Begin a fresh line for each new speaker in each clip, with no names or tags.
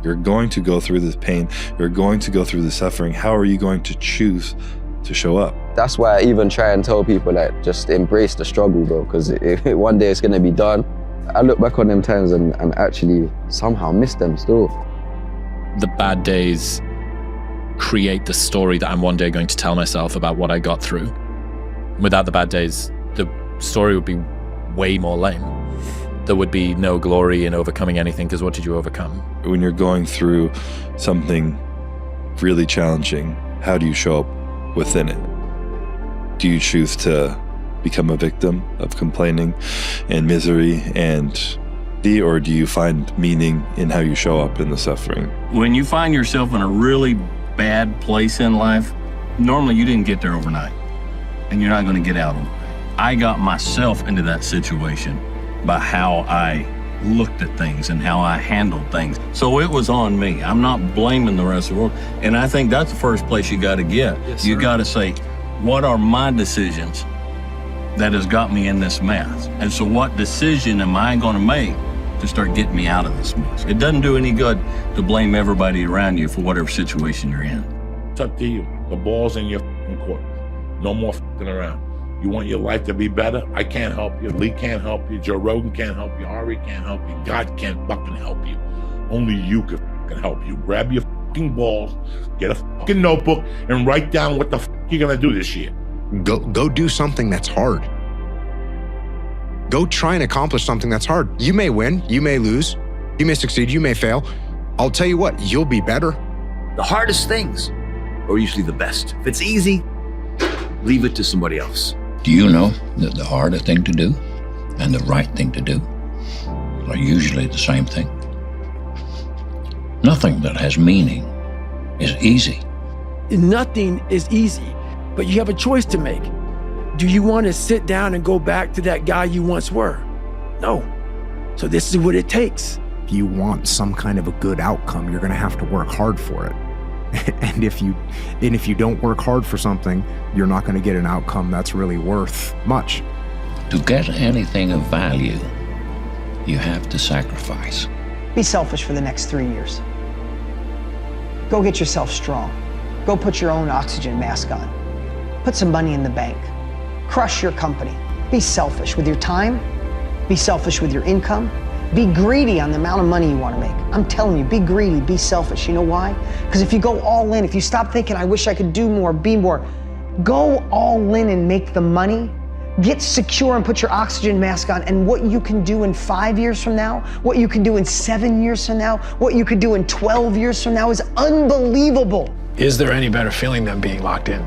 You're going to go through this pain. You're going to go through the suffering. How are you going to choose to show up?
That's why I even try and tell people that just embrace the struggle, bro, because one day it's gonna be done. I look back on them times and actually somehow miss them still.
The bad days create the story that I'm one day going to tell myself about what I got through. Without the bad days, the story would be way more lame. There would be no glory in overcoming anything, because what did you overcome?
When you're going through something really challenging, how do you show up within it? Do you choose to become a victim of complaining and misery or do you find meaning in how you show up in the suffering?
When you find yourself in a really bad place in life, normally you didn't get there overnight, and you're not going to get out overnight. I got myself into that situation by how I looked at things and how I handled things. So it was on me. I'm not blaming the rest of the world. And I think that's the first place you got to get.
Yes,
you got to say, what are my decisions that has got me in this mess? And so what decision am I going to make to start getting me out of this mess? It doesn't do any good to blame everybody around you for whatever situation you're in.
It's up to you. The ball's in your court. No more around. You want your life to be better? I can't help you. Lee can't help you. Joe Rogan can't help you. Ari can't help you. God can't fucking help you. Only you can help you. Grab your balls, get a notebook, and write down what the you're gonna do this year.
Go do something that's hard. Go try and accomplish something that's hard. You may win, you may lose, you may succeed, you may fail. I'll tell you what, you'll be better.
The hardest things are usually the best. If it's easy, leave it to somebody else.
Do you know that the harder thing to do and the right thing to do are usually the same thing? Nothing that has meaning is easy.
Nothing is easy, but you have a choice to make. Do you want to sit down and go back to that guy you once were? No. So this is what it takes.
If you want some kind of a good outcome, you're gonna have to work hard for it. And if you don't work hard for something, you're not gonna get an outcome that's really worth much.
To get anything of value, you have to sacrifice.
Be selfish for the next 3 years. Go get yourself strong. Go put your own oxygen mask on. Put some money in the bank. Crush your company. Be selfish with your time. Be selfish with your income. Be greedy on the amount of money you want to make. I'm telling you, be greedy, be selfish. You know why? Because if you go all in, if you stop thinking, I wish I could do more, be more, go all in and make the money, get secure and put your oxygen mask on, and what you can do in 5 years from now, what you can do in 7 years from now, what you could do in 12 years from now is unbelievable.
Is there any better feeling than being locked in?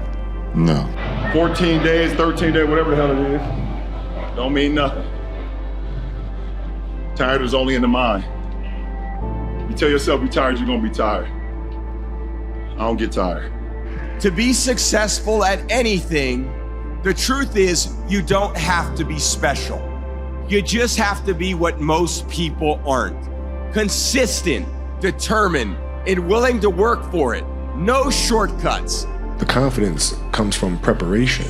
No.
14 days, 13 days, whatever the hell it is, don't mean nothing. Tired is only in the mind. You tell yourself you're tired, you're gonna be tired. I don't get tired.
To be successful at anything, the truth is you don't have to be special. You just have to be what most people aren't. Consistent, determined, and willing to work for it. No shortcuts.
The confidence comes from preparation.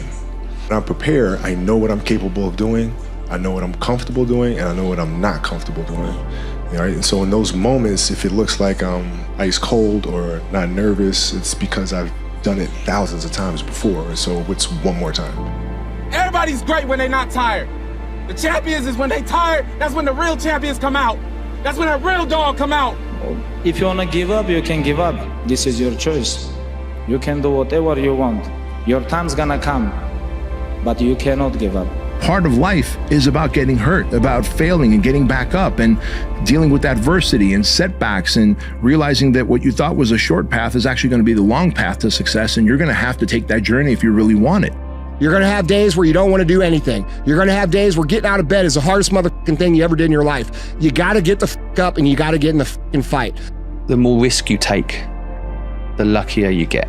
When I'm prepared, I know what I'm capable of doing. I know what I'm comfortable doing, and I know what I'm not comfortable doing. All right? And so in those moments, if it looks like I'm ice cold or not nervous, it's because I've done it thousands of times before. And so it's one more time.
Everybody's great when they're not tired. The champions is when they tired, that's when the real champions come out. That's when a real dog come out.
If you want to give up, you can give up. This is your choice. You can do whatever you want. Your time's gonna come, but you cannot give up.
Part of life is about getting hurt, about failing and getting back up and dealing with adversity and setbacks and realizing that what you thought was a short path is actually going to be the long path to success, and you're going to have to take that journey if you really want it.
You're going to have days where you don't want to do anything. You're going to have days where getting out of bed is the hardest motherfucking thing you ever did in your life. You got to get the fuck up and you got to get in the fucking fight.
The more risk you take, the luckier you get.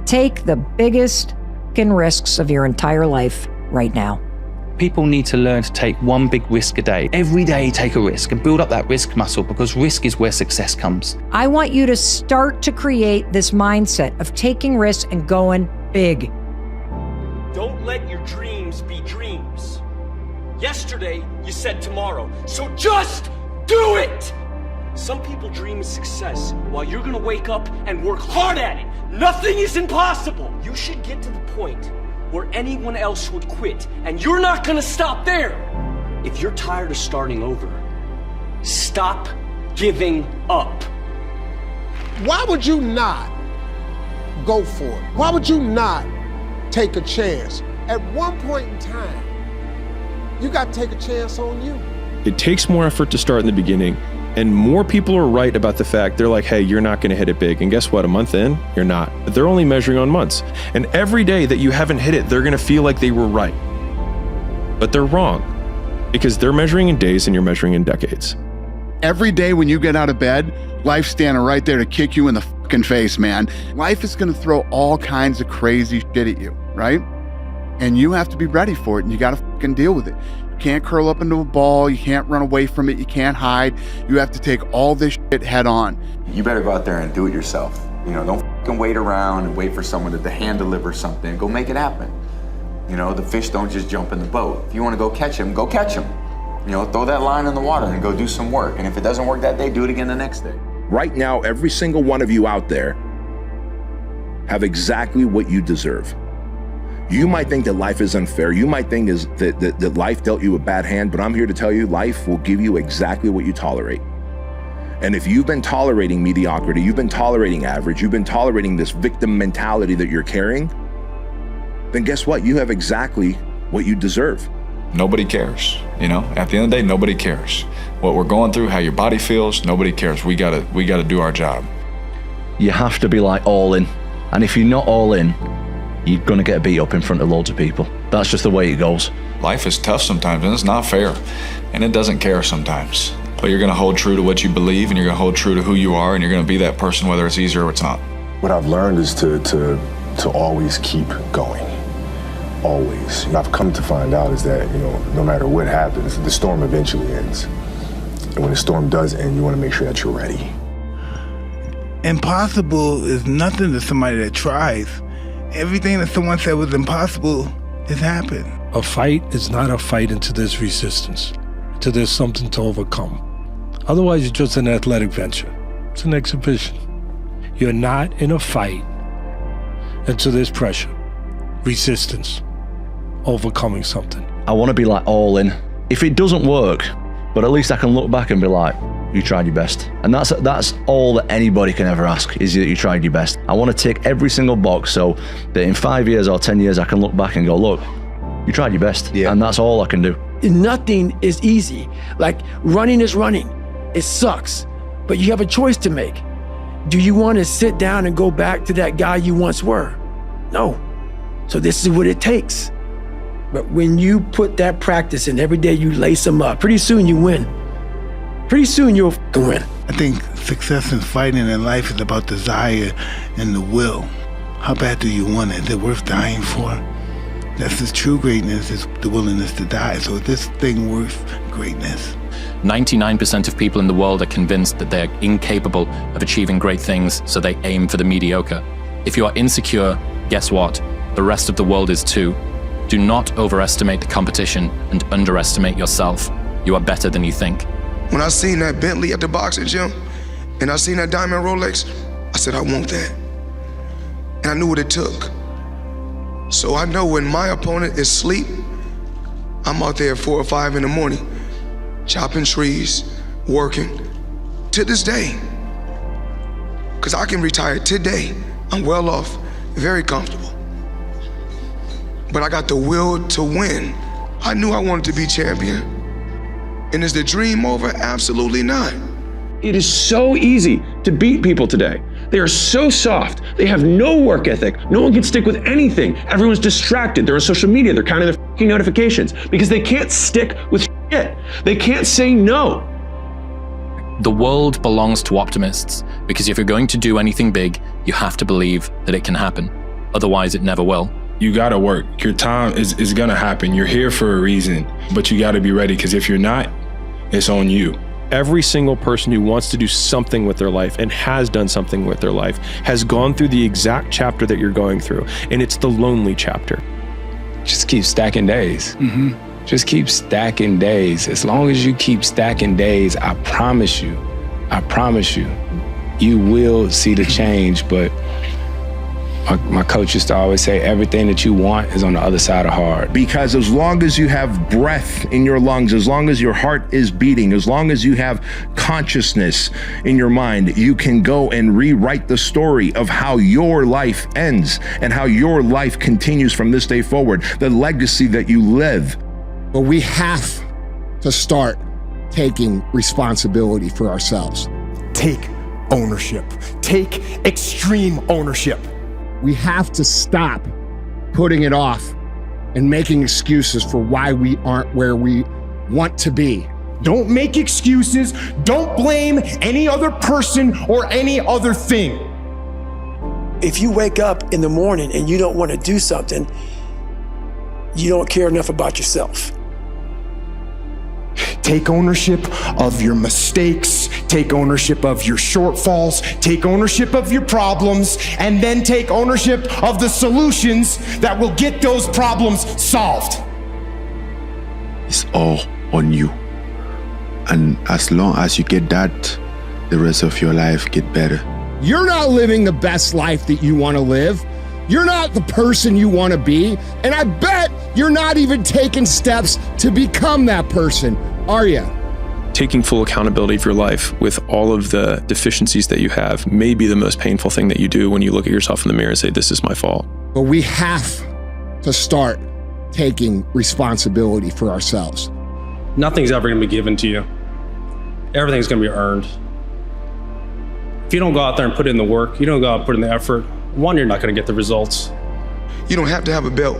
Take the biggest fucking risks of your entire life right now.
People need to learn to take one big risk a day. Every day take a risk and build up that risk muscle, because risk is where success comes.
I want you to start to create this mindset of taking risks and going big.
Don't let your dreams be dreams. Yesterday, you said tomorrow, so just do it! Some people dream of success while you're gonna wake up and work hard at it. Nothing is impossible. You should get to the point where anyone else would quit, and you're not gonna stop there. If you're tired of starting over, stop giving up.
Why would you not go for it? Why would you not take a chance? At one point in time, you got to take a chance on you.
It takes more effort to start in the beginning, and more people are right about the fact they're like, hey, you're not going to hit it big. And guess what? A month in, you're not. But they're only measuring on months. And every day that you haven't hit it, they're going to feel like they were right. But they're wrong, because they're measuring in days and you're measuring in decades.
Every day when you get out of bed, life's standing right there to kick you in the fucking face, man. Life is going to throw all kinds of crazy shit at you, right? And you have to be ready for it, and you got to fucking deal with it. You can't curl up into a ball. You can't run away from it. You can't hide. You have to take all this shit head on.
You better go out there and do it yourself. You know, don't fucking wait around and wait for someone to hand deliver something. Go make it happen. You know, the fish don't just jump in the boat. If you want to go catch them, go catch them. You know, throw that line in the water and go do some work. And if it doesn't work that day, do it again the next day.
Right now, every single one of you out there have exactly what you deserve. You might think that life is unfair. You might think that life dealt you a bad hand, but I'm here to tell you, life will give you exactly what you tolerate. And if you've been tolerating mediocrity, you've been tolerating average, you've been tolerating this victim mentality that you're carrying, then guess what? You have exactly what you deserve.
Nobody cares, you know? At the end of the day, nobody cares. What we're going through, how your body feels, nobody cares. We gotta do our job.
You have to be like all in. And if you're not all in, you're gonna get beat up in front of loads of people. That's just the way it goes.
Life is tough sometimes, and it's not fair. And it doesn't care sometimes. But you're gonna hold true to what you believe, and you're gonna hold true to who you are, and you're gonna be that person whether it's easy or it's not.
What I've learned is to always keep going. Always. And I've come to find out is that, you know, no matter what happens, the storm eventually ends. And when the storm does end, you want to make sure that you're ready.
Impossible is nothing to somebody that tries. Everything that someone said was impossible has happened.
A fight is not a fight until there's resistance, until there's something to overcome. Otherwise, it's just an athletic venture. It's an exhibition. You're not in a fight until there's pressure, resistance, overcoming something.
I want to be like all in. If it doesn't work, but at least I can look back and be like, you tried your best. And that's all that anybody can ever ask, is that you tried your best. I want to tick every single box so that in 5 years or 10 years, I can look back and go, look, you tried your best. Yeah. And that's all I can do.
Nothing is easy. Like running is running. It sucks, but you have a choice to make. Do you want to sit down and go back to that guy you once were? No. So this is what it takes. But when you put that practice in, every day you lace them up, pretty soon you win. Pretty soon you'll win.
I think success in fighting in life is about desire and the will. How bad do you want it? Is it worth dying for? That's the true greatness, is the willingness to die. So is this thing worth greatness?
99% of people in the world are convinced that they're incapable of achieving great things, so they aim for the mediocre. If you are insecure, guess what? The rest of the world is too. Do not overestimate the competition and underestimate yourself. You are better than you think.
When I seen that Bentley at the boxing gym and I seen that diamond Rolex, I said, I want that. And I knew what it took. So I know when my opponent is asleep, I'm out there at 4 or 5 in the morning, chopping trees, working, to this day. Because I can retire today. I'm well off, very comfortable. But I got the will to win. I knew I wanted to be champion. And is the dream over? Absolutely not.
It is so easy to beat people today. They are so soft. They have no work ethic. No one can stick with anything. Everyone's distracted. They're on social media. They're counting their fucking notifications because they can't stick with shit. They can't say no.
The world belongs to optimists because if you're going to do anything big, you have to believe that it can happen. Otherwise, it never will.
You gotta work. Your time is gonna happen. You're here for a reason, but you gotta be ready, because if you're not, it's on you.
Every single person who wants to do something with their life and has done something with their life has gone through the exact chapter that you're going through, and it's the lonely chapter.
Just keep stacking days. Just keep stacking days. As long as you keep stacking days, I promise you, I promise you, you will see the change. But my coach used to always say, everything that you want is on the other side of hard.
Because as long as you have breath in your lungs, as long as your heart is beating, as long as you have consciousness in your mind, you can go and rewrite the story of how your life ends and how your life continues from this day forward, the legacy that you live.
But we have to start taking responsibility for ourselves.
Take ownership. Take extreme ownership.
We have to stop putting it off and making excuses for why we aren't where we want to be.
Don't make excuses. Don't blame any other person or any other thing.
If you wake up in the morning and you don't want to do something, you don't care enough about yourself.
Take ownership of your mistakes, take ownership of your shortfalls, take ownership of your problems, and then take ownership of the solutions that will get those problems solved.
It's all on you. And as long as you get that, the rest of your life get better.
You're not living the best life that you want to live. You're not the person you want to be. And I bet you're not even taking steps to become that person, are you?
Taking full accountability for your life with all of the deficiencies that you have may be the most painful thing that you do when you look at yourself in the mirror and say, this is my fault.
But we have to start taking responsibility for ourselves.
Nothing's ever going to be given to you. Everything's going to be earned. If you don't go out there and put in the work, you don't go out and put in the effort, one, you're not going to get the results.
You don't have to have a belt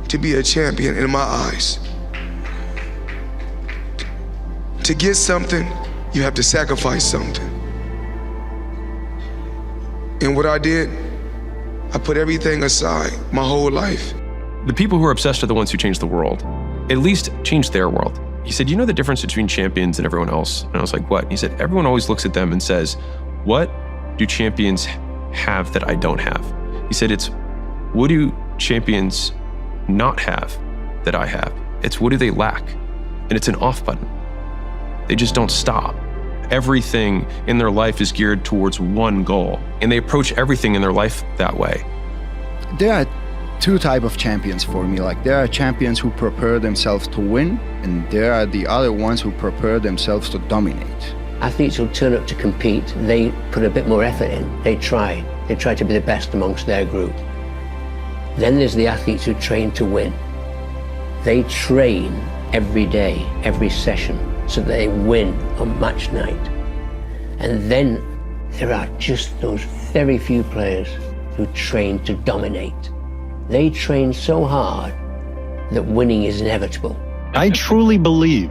to be a champion in my eyes. To get something, you have to sacrifice something. And what I did, I put everything aside, my whole life.
The people who are obsessed are the ones who change the world. At least change their world. He said, you know the difference between champions and everyone else? And I was like, what? And he said, everyone always looks at them and says, what do champions have that I don't have? He said, it's what do champions not have that I have? It's what do they lack? And it's an off button. They just don't stop. Everything in their life is geared towards one goal, and they approach everything in their life that way.
There are two types of champions for me. Like there are champions who prepare themselves to win, and there are the other ones who prepare themselves to dominate.
Athletes who turn up to compete, they put a bit more effort in. They try to be the best amongst their group. Then there's the athletes who train to win. They train every day, every session, so that they win on match night. And then there are just those very few players who train to dominate. They train so hard that winning is inevitable.
I truly believe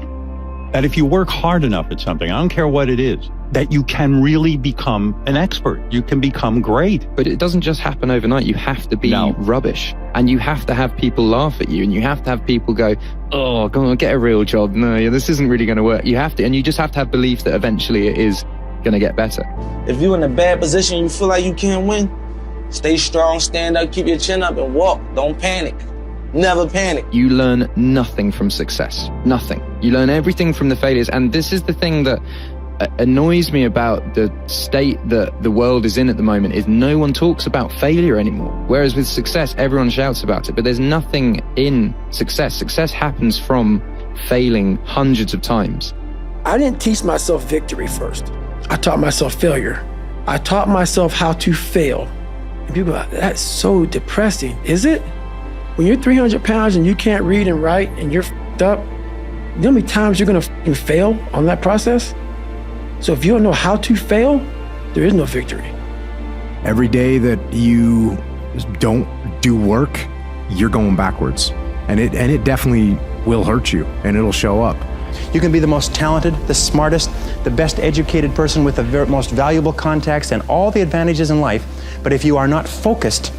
that if you work hard enough at something, I don't care what it is, that you can really become an expert. You can become great.
But it doesn't just happen overnight. You have to be rubbish. And you have to have people laugh at you. And you have to have people go, oh, come on, get a real job. No, this isn't really going to work. You have to, and you just have to have belief that eventually it is going to get better.
If you're in a bad position, you feel like you can't win, stay strong, stand up, keep your chin up and walk. Don't panic. Never panic.
You learn nothing from success. Nothing. You learn everything from the failures. And this is the thing that annoys me about the state that the world is in at the moment, is no one talks about failure anymore. Whereas with success, everyone shouts about it. But there's nothing in success. Success happens from failing hundreds of times.
I didn't teach myself victory first. I taught myself failure. I taught myself how to fail. And people are like, that's so depressing. Is it? When you're 300 pounds and you can't read and write and you're f***ed up, you know how many times you're gonna f***ing fail on that process? So if you don't know how to fail, there is no victory.
Every day that you don't do work, you're going backwards. And it definitely will hurt you, and it'll show up.
You can be the most talented, the smartest, the best educated person with the most valuable contacts and all the advantages in life, but if you are not focused,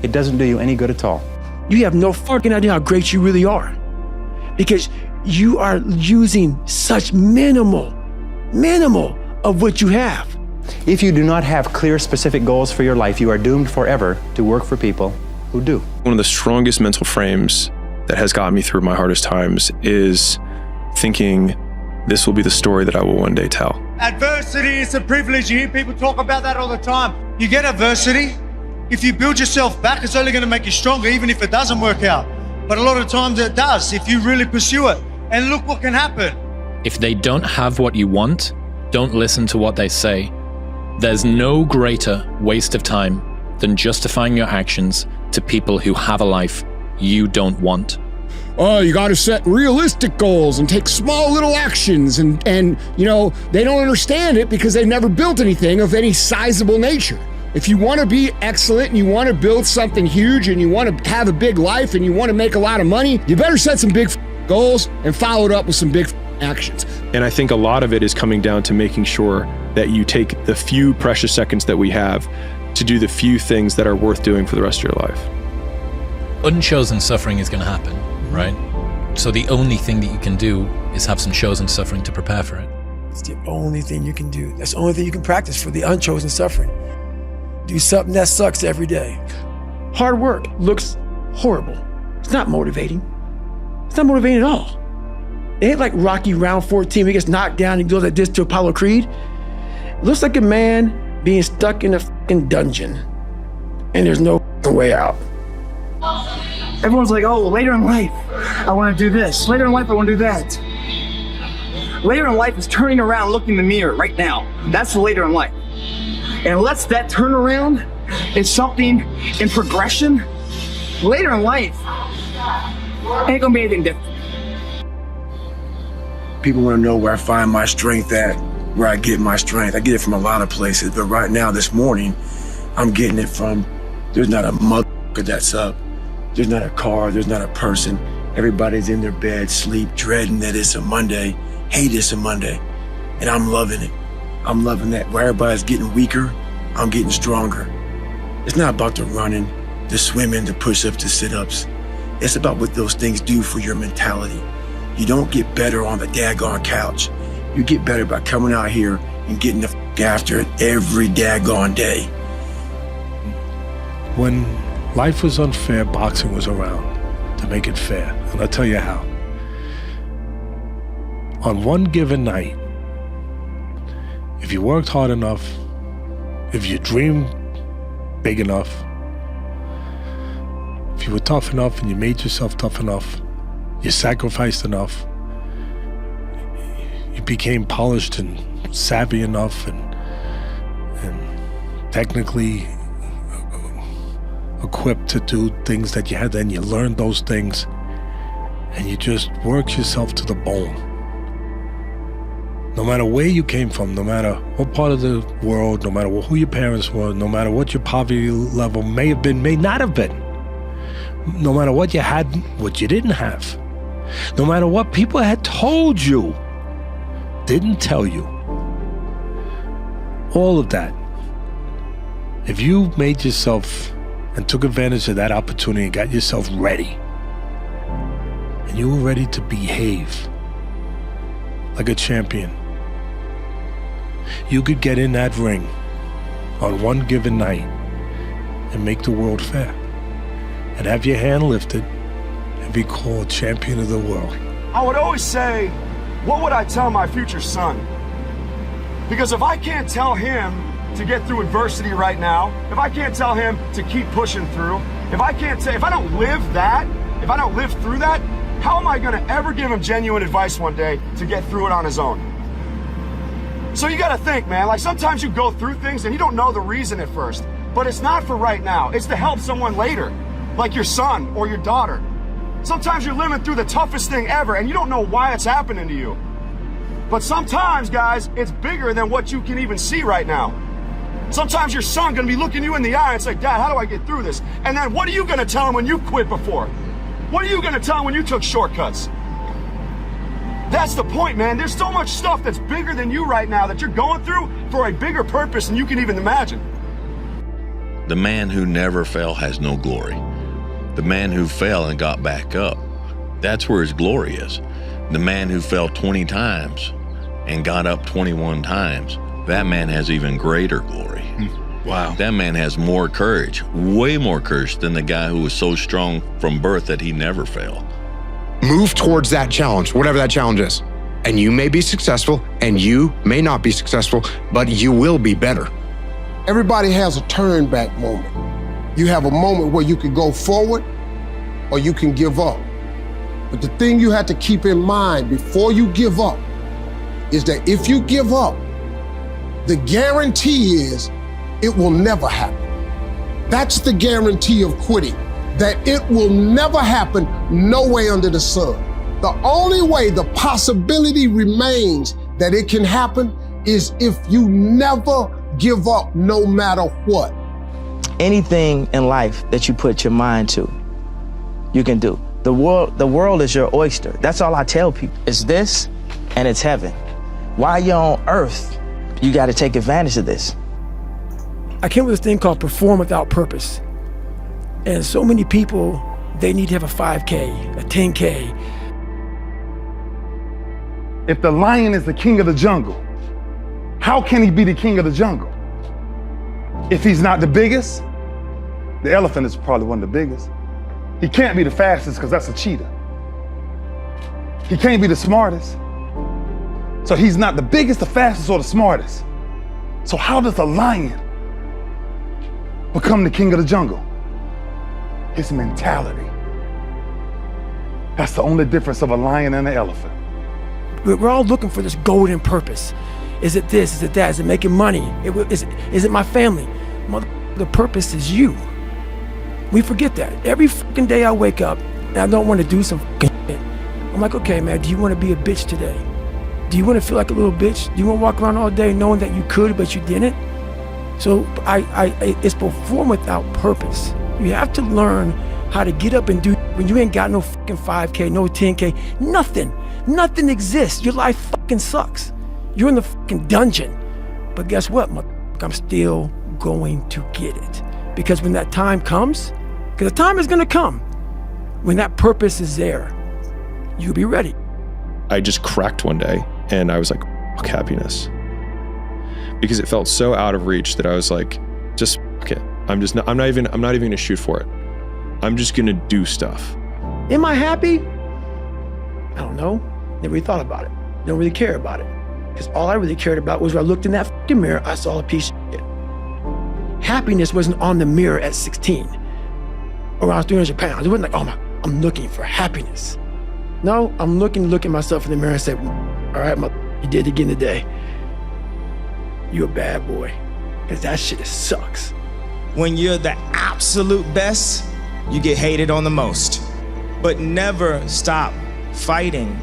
it doesn't do you any good at all.
You have no fucking idea how great you really are, because you are using such minimal of what you have.
If you do not have clear, specific goals for your life, you are doomed forever to work for people who do.
One of the strongest mental frames that has gotten me through my hardest times is thinking this will be the story that I will one day tell.
Adversity is a privilege. You hear people talk about that all the time. You get adversity. If you build yourself back, it's only going to make you stronger, even if it doesn't work out. But a lot of times it does, if you really pursue it. And look what can happen.
If they don't have what you want, don't listen to what they say. There's no greater waste of time than justifying your actions to people who have a life you don't want.
Oh, you got to set realistic goals and take small little actions. And you know, they don't understand it because they've never built anything of any sizable nature. If you want to be excellent and you want to build something huge and you want to have a big life and you want to make a lot of money, you better set some big goals and follow it up with some big actions.
And I think a lot of it is coming down to making sure that you take the few precious seconds that we have to do the few things that are worth doing for the rest of your life.
Unchosen suffering is going to happen, right? So the only thing that you can do is have some chosen suffering to prepare for it.
It's the only thing you can do. That's the only thing you can practice for the unchosen suffering. Do something that sucks every day. Hard work looks horrible. It's not motivating. It's not motivating at all. It ain't like Rocky round 14 where he gets knocked down and goes like this to Apollo Creed. It looks like a man being stuck in a fucking dungeon and there's no way out.
Everyone's like, oh, later in life, I want to do this. Later in life, I want to do that. Later in life is turning around, looking in the mirror right now. That's the later in life. And unless that turnaround is something in progression, later in life ain't gonna be anything different.
People want to know where I find my strength at, where I get my strength. I get it from a lot of places, but right now, this morning, I'm getting it from, there's not a motherfucker that's up. There's not a car, there's not a person. Everybody's in their bed, sleep, dreading that it's a Monday, hate it's a Monday, and I'm loving it. I'm loving that. Where everybody's getting weaker, I'm getting stronger. It's not about the running, the swimming, the push-ups, the sit-ups. It's about what those things do for your mentality. You don't get better on the daggone couch. You get better by coming out here and getting the f*** after it every daggone day.
When life was unfair, boxing was around to make it fair. And I'll tell you how. On one given night, if you worked hard enough, if you dreamed big enough, if you were tough enough and you made yourself tough enough, you sacrificed enough, you became polished and savvy enough and technically equipped to do things that you had, then you learned those things and you just worked yourself to the bone. No matter where you came from, no matter what part of the world, no matter who your parents were, no matter what your poverty level may have been, may not have been, no matter what you had, what you didn't have, no matter what people had told you, didn't tell you, all of that, if you made yourself and took advantage of that opportunity and got yourself ready, and you were ready to behave like a champion, you could get in that ring on one given night and make the world fair and have your hand lifted and be called champion of the world.
I would always say, what would I tell my future son? Because if I can't tell him to get through adversity right now, if I can't tell him to keep pushing through, if I don't live that, if I don't live through that, how am I gonna ever give him genuine advice one day to get through it on his own? So you gotta think, man, like sometimes you go through things and you don't know the reason at first, but it's not for right now. It's to help someone later, like your son or your daughter. Sometimes you're living through the toughest thing ever and you don't know why it's happening to you. But sometimes, guys, it's bigger than what you can even see right now. Sometimes your son gonna be looking you in the eye and say, Dad, how do I get through this? And then what are you gonna tell him when you quit before? What are you gonna tell him when you took shortcuts? That's the point, man. There's so much stuff that's bigger than you right now that you're going through for a bigger purpose than you can even imagine.
The man who never fell has no glory. The man who fell and got back up, that's where his glory is. The man who fell 20 times and got up 21 times, that man has even greater glory. Wow. That man has more courage, way more courage than the guy who was so strong from birth that he never failed.
Move towards that challenge, whatever that challenge is.
And you may be successful and you may not be successful, but you will be better.
Everybody has a turn back moment. You have a moment where you can go forward or you can give up. But the thing you have to keep in mind before you give up is that if you give up, the guarantee is it will never happen. That's the guarantee of quitting, that it will never happen no way under the sun. The only way the possibility remains that it can happen is if you never give up no matter what.
Anything in life that you put your mind to, you can do. The world is your oyster. That's all I tell people. It's this and it's heaven. While you're on earth, you got to take advantage of this.
I came with this thing called perform without purpose. And so many people, they need to have a 5K, a 10K.
If the lion is the king of the jungle, how can he be the king of the jungle? If he's not the biggest, the elephant is probably one of the biggest. He can't be the fastest because that's a cheetah. He can't be the smartest. So he's not the biggest, the fastest, or the smartest. So how does a lion become the king of the jungle? His mentality. That's the only difference of a lion and an elephant.
We're all looking for this golden purpose. Is it this? Is it that? Is it making money? Is it my family? The purpose is you. We forget that. Every fucking day I wake up and I don't want to do some fucking shit. I'm like, okay, man, do you want to be a bitch today? Do you want to feel like a little bitch? Do you want to walk around all day knowing that you could, but you didn't? So it's perform without purpose. You have to learn how to get up and do when you ain't got no fucking 5K, no 10K, nothing. Nothing exists. Your life fucking sucks. You're in the fucking dungeon. But guess what, I'm still going to get it. Because when that time comes, because the time is gonna come, when that purpose is there, you'll be ready.
I just cracked one day and I was like, fuck happiness. Because it felt so out of reach that I was like, just fuck it. I'm not even gonna shoot for it. I'm just gonna do stuff.
Am I happy? I don't know. Never really thought about it. Don't really care about it. Because all I really cared about was when I looked in that fucking mirror, I saw a piece of shit. Happiness wasn't on the mirror at 16 or when I was 300 pounds. It wasn't like, oh, I'm looking for happiness. No, I'm look at myself in the mirror and say, all right, you did it again today. You a bad boy. Because that shit sucks.
When you're the absolute best, you get hated on the most. But never stop fighting.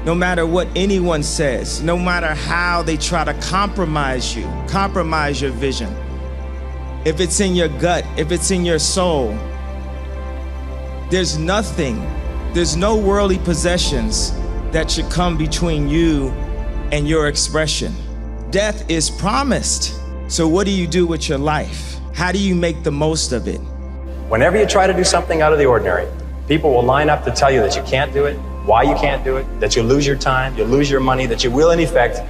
No matter what anyone says, no matter how they try to compromise you, compromise your vision. If it's in your gut, if it's in your soul, there's no worldly possessions that should come between you and your expression. Death is promised. So what do you do with your life? How do you make the most of it?
Whenever you try to do something out of the ordinary, people will line up to tell you that you can't do it, why you can't do it, that you'll lose your time, you'll lose your money, that you will in effect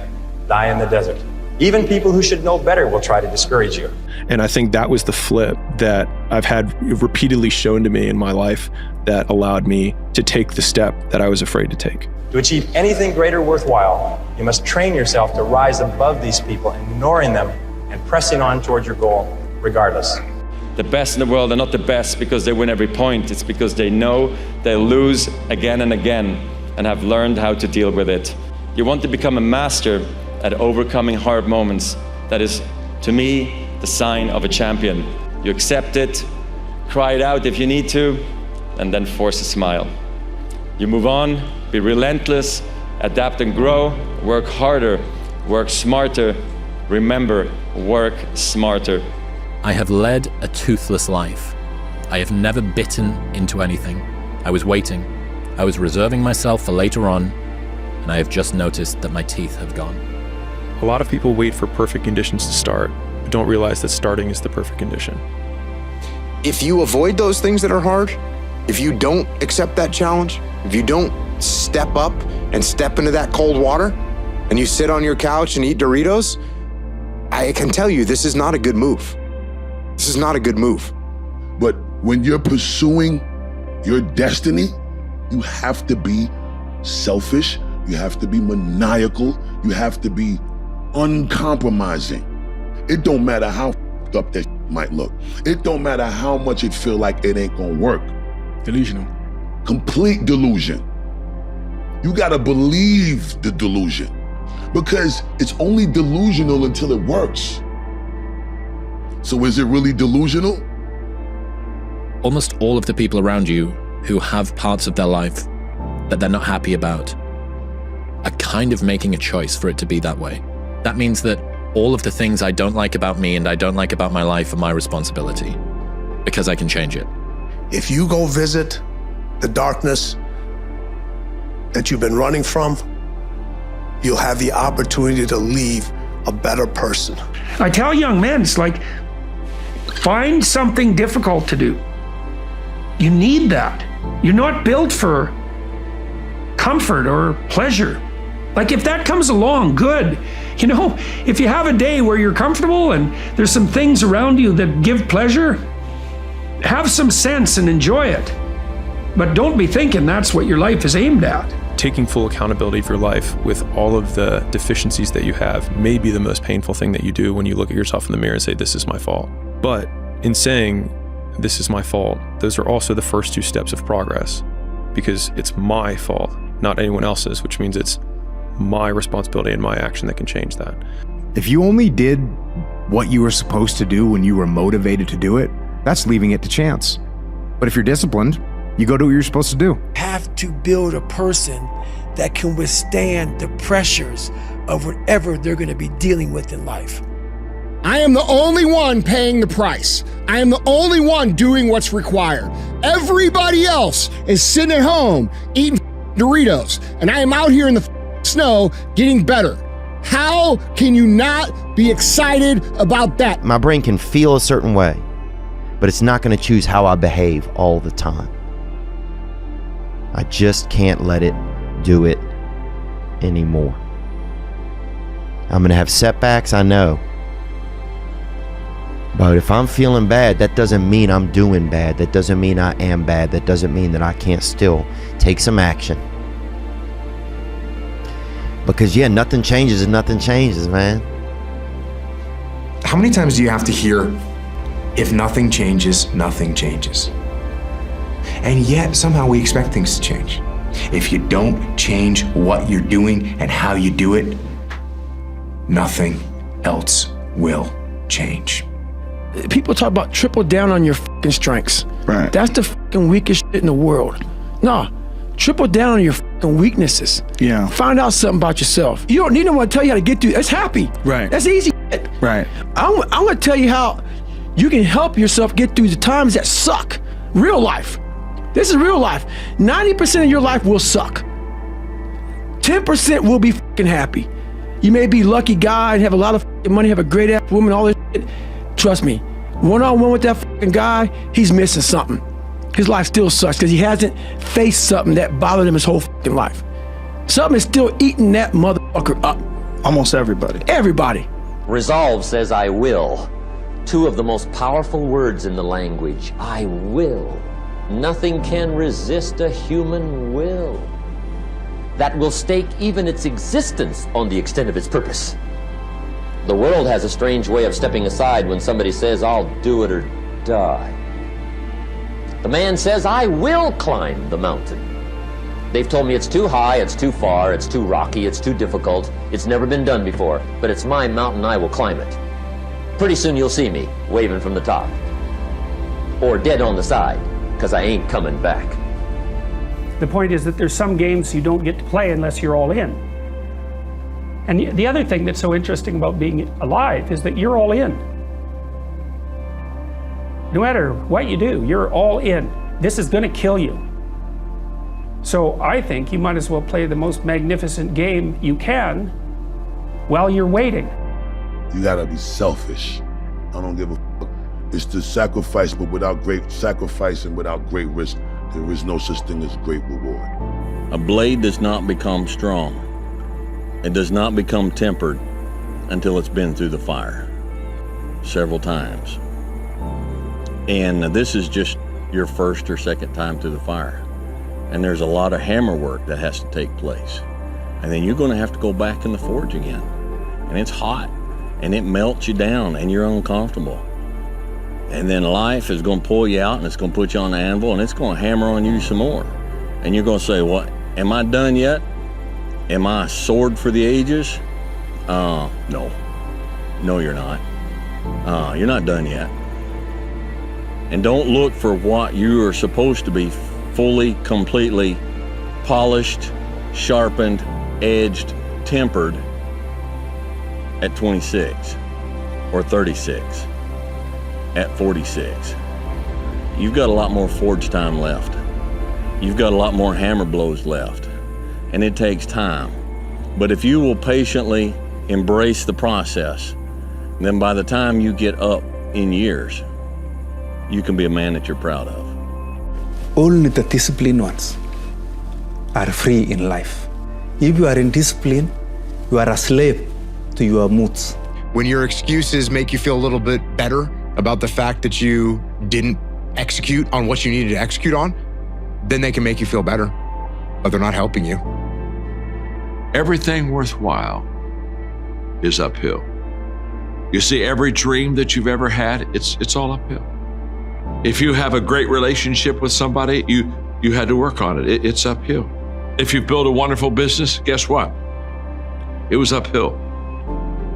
die in the desert. Even people who should know better will try to discourage you.
And I think that was the flip that I've had repeatedly shown to me in my life that allowed me to take the step that I was afraid to take.
To achieve anything greater worthwhile, you must train yourself to rise above these people, ignoring them and pressing on towards your goal regardless.
The best in the world are not the best because they win every point. It's because they know they'll lose again and again and have learned how to deal with it. You want to become a master at overcoming hard moments. That is, to me, the sign of a champion. You accept it, cry it out if you need to, and then force a smile. You move on, be relentless, adapt and grow, work harder, work smarter. Remember, work smarter.
I have led a toothless life. I have never bitten into anything. I was waiting. I was reserving myself for later on, and I have just noticed that my teeth have gone.
A lot of people wait for perfect conditions to start, but don't realize that starting is the perfect condition.
If you avoid those things that are hard, if you don't accept that challenge, if you don't step up and step into that cold water, and you sit on your couch and eat Doritos, I can tell you this is not a good move. This is not a good move.
But when you're pursuing your destiny, you have to be selfish, You have to be maniacal. You have to be uncompromising. It don't matter how f***ed up that might look. It don't matter how much it feel like it ain't gonna work.
Delusional.
Complete delusion. You gotta believe the delusion, because it's only delusional until it works. So is it really delusional?
Almost all of the people around you who have parts of their life that they're not happy about are kind of making a choice for it to be that way. That means that all of the things I don't like about me and I don't like about my life are my responsibility, because I can change it.
If you go visit the darkness that you've been running from, you'll have the opportunity to leave a better person.
I tell young men, it's like, find something difficult to do. You need that. You're not built for comfort or pleasure. Like, if that comes along, good. You know, if you have a day where you're comfortable and there's some things around you that give pleasure, have some sense and enjoy it. But don't be thinking that's what your life is aimed at.
Taking full accountability of your life with all of the deficiencies that you have may be the most painful thing that you do when you look at yourself in the mirror and say, this is my fault. But in saying, this is my fault, those are also the first two steps of progress, because it's my fault, not anyone else's, which means it's my responsibility and my action that can change that.
If you only did what you were supposed to do when you were motivated to do it, that's leaving it to chance. But if you're disciplined, you go do what you're supposed to do.
Have to build a person that can withstand the pressures of whatever they're going to be dealing with in life.
I am the only one paying the price. I am the only one doing what's required. Everybody else is sitting at home eating Doritos, and I am out here in the snow getting better. How can you not be excited about that?
My brain can feel a certain way, but it's not going to choose how I behave all the time. I just can't let it do it anymore. I'm going to have setbacks, I know. But if I'm feeling bad, that doesn't mean I'm doing bad. That doesn't mean I am bad. That doesn't mean that I can't still take some action. Because yeah, nothing changes and nothing changes, man.
How many times do you have to hear, if nothing changes, nothing changes? And yet somehow we expect things to change. If you don't change what you're doing and how you do it, nothing else will change.
People talk about triple down on your fucking strengths.
Right.
That's the fucking weakest shit in the world. No, triple down on your fucking weaknesses.
Yeah.
Find out something about yourself. You don't need anyone to tell you how to get through. That's happy.
Right.
That's easy shit.
Right.
I'm gonna tell you how you can help yourself get through the times that suck. Real life. This is real life. 90% of your life will suck. 10% will be fucking happy. You may be a lucky guy and have a lot of fucking money, have a great ass woman, all this shit. Trust me, one-on-one with that fucking guy, he's missing something. His life still sucks because he hasn't faced something that bothered him his whole fucking life. Something is still eating that motherfucker up.
Almost everybody.
Everybody.
Resolve says I will. Two of the most powerful words in the language. I will. Nothing can resist a human will. That will stake even its existence on the extent of its purpose. The world has a strange way of stepping aside when somebody says, I'll do it or die. The man says, I will climb the mountain. They've told me it's too high, it's too far, it's too rocky, it's too difficult, it's never been done before, but it's my mountain, I will climb it. Pretty soon you'll see me waving from the top. Or dead on the side, because I ain't coming back.
The point is that there's some games you don't get to play unless you're all in. And the other thing that's so interesting about being alive is that you're all in. No matter what you do, you're all in. This is gonna kill you. So I think you might as well play the most magnificent game you can while you're waiting.
You gotta be selfish. I don't give a fuck. It's the sacrifice, but without great sacrifice and without great risk, there is no such thing as great reward.
A blade does not become strong. It does not become tempered until it's been through the fire several times. And this is just your first or second time through the fire. And there's a lot of hammer work that has to take place. And then you're going to have to go back in the forge again. And it's hot, and it melts you down, and you're uncomfortable. And then life is going to pull you out, and it's going to put you on the anvil, and it's going to hammer on you some more. And you're going to say, what, am I done yet? Am I a sword for the ages? No. No, you're not. You're not done yet. And don't look for what you are supposed to be fully, completely polished, sharpened, edged, tempered at 26 or 36, at 46. You've got a lot more forge time left. You've got a lot more hammer blows left, and it takes time. But if you will patiently embrace the process, then by the time you get up in years, you can be a man that you're proud of.
Only the disciplined ones are free in life. If you are in discipline, you are a slave to your moods.
When your excuses make you feel a little bit better about the fact that you didn't execute on what you needed to execute on, then they can make you feel better, but they're not helping you.
Everything worthwhile is uphill. You see, every dream that you've ever had, it's all uphill. If you have a great relationship with somebody, you had to work on it. It's uphill. If you've built a wonderful business, guess what? It was uphill.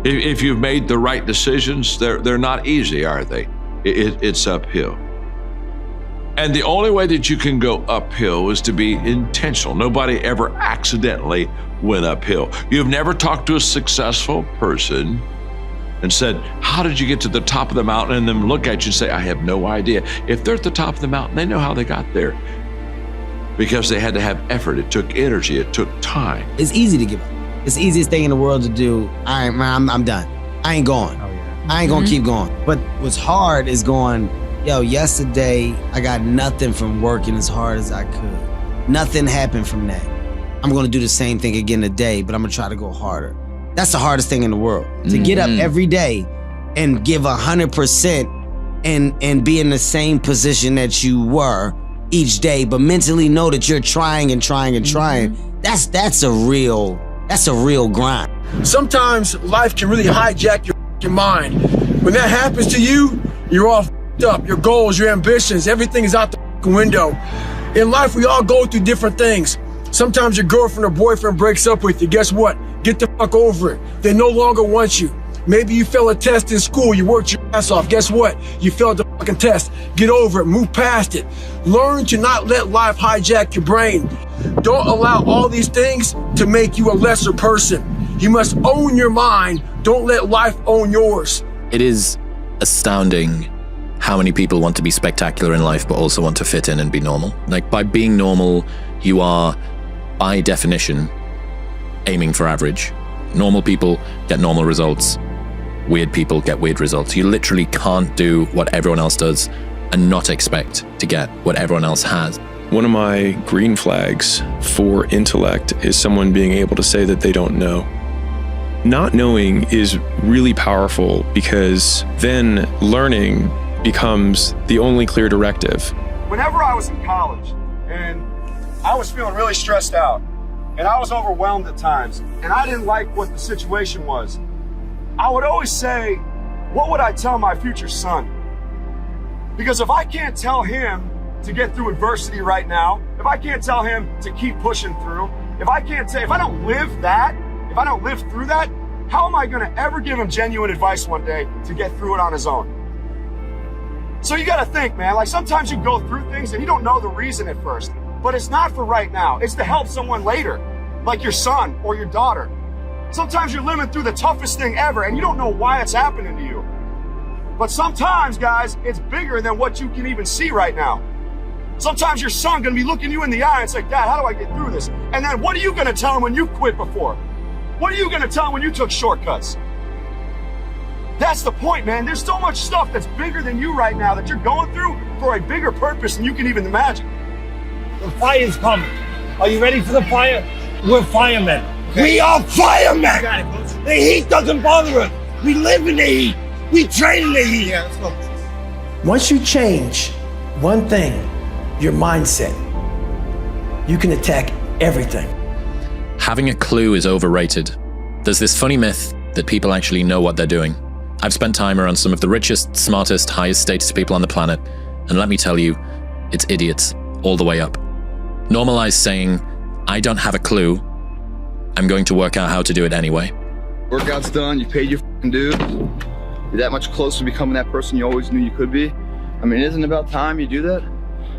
If you've made the right decisions, they're not easy, are they? It's uphill. And the only way that you can go uphill is to be intentional. Nobody ever accidentally went uphill. You've never talked to a successful person and said, how did you get to the top of the mountain? And then look at you and say, I have no idea. If they're at the top of the mountain, they know how they got there. Because they had to have effort. It took energy. It took time.
It's easy to give up. It's the easiest thing in the world to do. I'm done. I ain't going. I ain't gonna keep going. But what's hard is going, yo, yesterday I got nothing from working as hard as I could. Nothing happened from that. I'm gonna do the same thing again today, but I'm gonna try to go harder. That's the hardest thing in the world. To get up every day and give 100% and be in the same position that you were each day, but mentally know that you're trying and trying and trying. That's a real grind.
Sometimes life can really hijack your mind. When that happens to you, you're all f***ed up. Your goals, your ambitions, everything is out the window. In life, we all go through different things. Sometimes your girlfriend or boyfriend breaks up with you. Guess what? Get the fuck over it. They no longer want you. Maybe you failed a test in school. You worked your ass off. Guess what? You failed the fucking test. Get over it. Move past it. Learn to not let life hijack your brain. Don't allow all these things to make you a lesser person. You must own your mind. Don't let life own yours.
It is astounding how many people want to be spectacular in life, but also want to fit in and be normal. Like, by being normal, you are, by definition, aiming for average. Normal people get normal results. Weird people get weird results. You literally can't do what everyone else does and not expect to get what everyone else has.
One of my green flags for intellect is someone being able to say that they don't know. Not knowing is really powerful, because then learning becomes the only clear directive.
Whenever I was in college and I was feeling really stressed out and I was overwhelmed at times and I didn't like what the situation was, I would always say, what would I tell my future son? Because if I can't tell him to get through adversity right now, if I can't tell him to keep pushing through, if I don't live that, if I don't live through that, how am I gonna ever give him genuine advice one day to get through it on his own? So you gotta think, man, like sometimes you go through things and you don't know the reason at first, but it's not for right now. It's to help someone later, like your son or your daughter. Sometimes you're living through the toughest thing ever and you don't know why it's happening to you. But sometimes, guys, it's bigger than what you can even see right now. Sometimes your son gonna be looking you in the eye and say, Dad, how do I get through this? And then what are you gonna tell him when you quit before? What are you gonna tell him when you took shortcuts? That's the point, man. There's so much stuff that's bigger than you right now that you're going through for a bigger purpose than you can even imagine.
The fire's coming. Are you ready for the fire? We're firemen.
Okay.
We are firemen! The heat doesn't bother us. We live in the heat. We train in the heat. Yeah, let's go.
Once you change one thing, your mindset, you can attack everything.
Having a clue is overrated. There's this funny myth that people actually know what they're doing. I've spent time around some of the richest, smartest, highest status people on the planet, and let me tell you, it's idiots all the way up. Normalize saying, I don't have a clue, I'm going to work out how to do it anyway.
Workout's done, you paid your f***ing dues. You're that much closer to becoming that person you always knew you could be. I mean, isn't it about time you do that?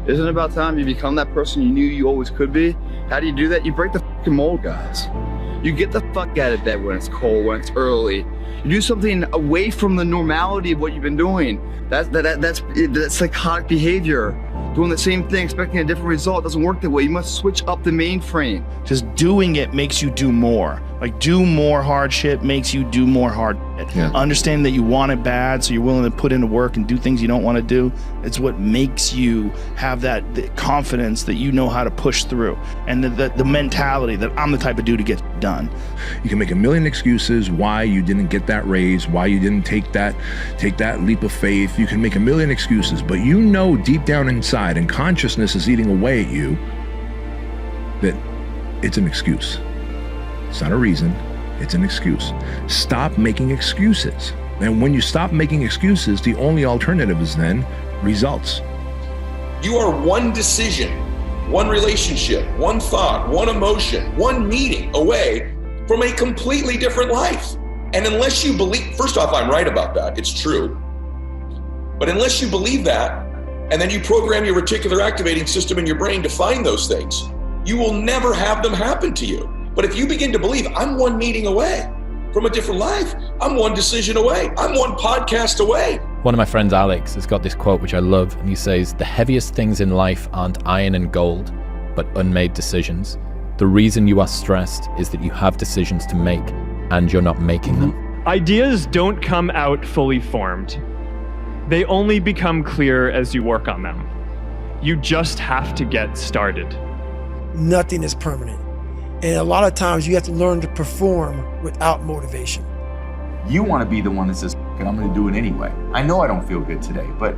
Isn't it about time you become that person you knew you always could be? How do you do that? You break the f***ing mold, guys. You get the fuck out of bed when it's cold, when it's early. You do something away from the normality of what you've been doing. That's psychotic behavior. Doing the same thing, expecting a different result doesn't work that way. You must switch up the mainframe.
Just doing it makes you do more. Like, do more hard shit makes you do more hard shit.
Yeah.
Understand that you want it bad, so you're willing to put into work and do things you don't want to do. It's what makes you have the confidence that you know how to push through, and the mentality that I'm the type of dude to get done.
You can make a million excuses why you didn't get that raise, why you didn't take that leap of faith. You can make a million excuses, but you know deep down inside, and consciousness is eating away at you, that it's an excuse. It's not a reason, it's an excuse. Stop making excuses. And when you stop making excuses, the only alternative is then results.
You are one decision, one relationship, one thought, one emotion, one meeting away from a completely different life. And unless you believe, first off, I'm right about that, it's true. But unless you believe that, and then you program your reticular activating system in your brain to find those things, you will never have them happen to you. But if you begin to believe, I'm one meeting away from a different life, I'm one decision away, I'm one podcast away.
One of my friends, Alex, has got this quote which I love, and he says, the heaviest things in life aren't iron and gold, but unmade decisions. The reason you are stressed is that you have decisions to make, and you're not making them.
Ideas don't come out fully formed. They only become clear as you work on them. You just have to get started.
Nothing is permanent. And a lot of times you have to learn to perform without motivation.
You want to be the one that says, and I'm going to do it anyway. I know I don't feel good today, but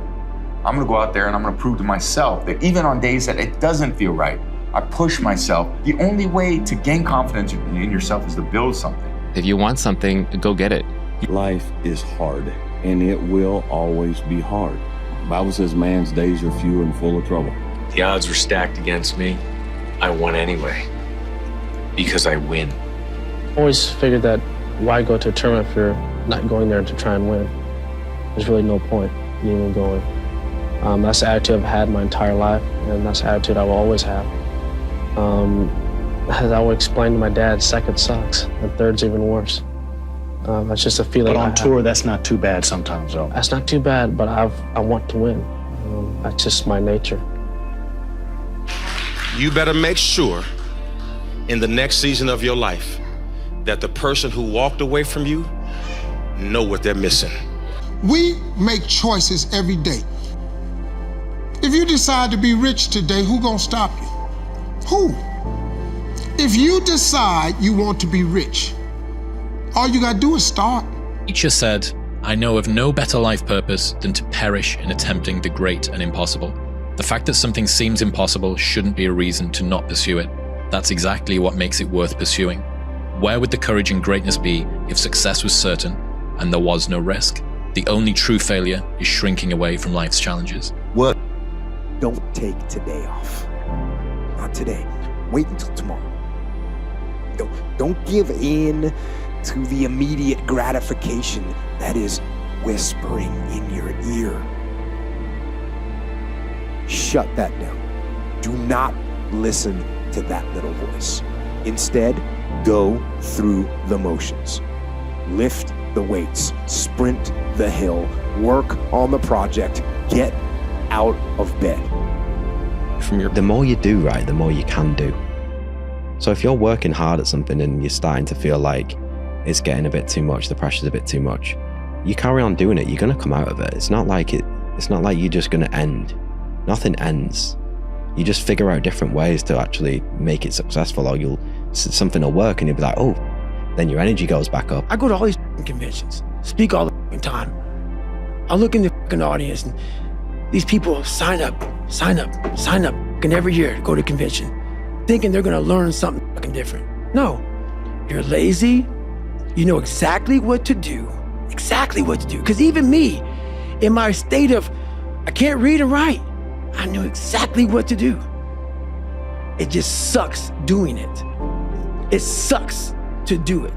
I'm going to go out there and I'm going to prove to myself that even on days that it doesn't feel right, I push myself. The only way to gain confidence in yourself is to build something.
If you want something, go get it.
Life is hard, and it will always be hard. The Bible says man's days are few and full of trouble.
The odds were stacked against me. I won anyway, because I win.
Always figured that why go to a tournament if you're not going there to try and win? There's really no point in even going. That's the attitude I've had my entire life, and that's the attitude I will always have. As I would explain to my dad, second sucks, and third's even worse. That's just a feeling.
But
I
on
have.
tour, that's not too bad sometimes, though.
That's not too bad, but I want to win. That's just my nature.
You better make sure in the next season of your life that the person who walked away from you know what they're missing.
We make choices every day. If you decide to be rich today, who gonna stop you? Who? If you decide you want to be rich, all you gotta do is start.
Nietzsche said, I know of no better life purpose than to perish in attempting the great and impossible. The fact that something seems impossible shouldn't be a reason to not pursue it. That's exactly what makes it worth pursuing. Where would the courage and greatness be if success was certain and there was no risk? The only true failure is shrinking away from life's challenges.
What? Don't take today off. Not today. Wait until tomorrow. Don't give in to the immediate gratification that is whispering in your ear. Shut that down. Do not listen to that little voice. Instead, go through the motions. Lift the weights, sprint the hill, work on the project, get out of bed.
The more you do right, the more you can do. So if you're working hard at something and you're starting to feel like it's getting a bit too much, the pressure's a bit too much, you carry on doing it, you're gonna come out of it. It's not like you're just gonna end. Nothing ends. You just figure out different ways to actually make it successful, or something will work and you'll be like, oh, then your energy goes back up.
I go to all these conventions, speak all the time. I look in the audience and these people sign up, and every year to go to convention, thinking they're gonna learn something different. No, you're lazy. You know exactly what to do. Exactly what to do. Because even me, in my state of, I can't read and write, I knew exactly what to do. It just sucks doing it. It sucks to do it.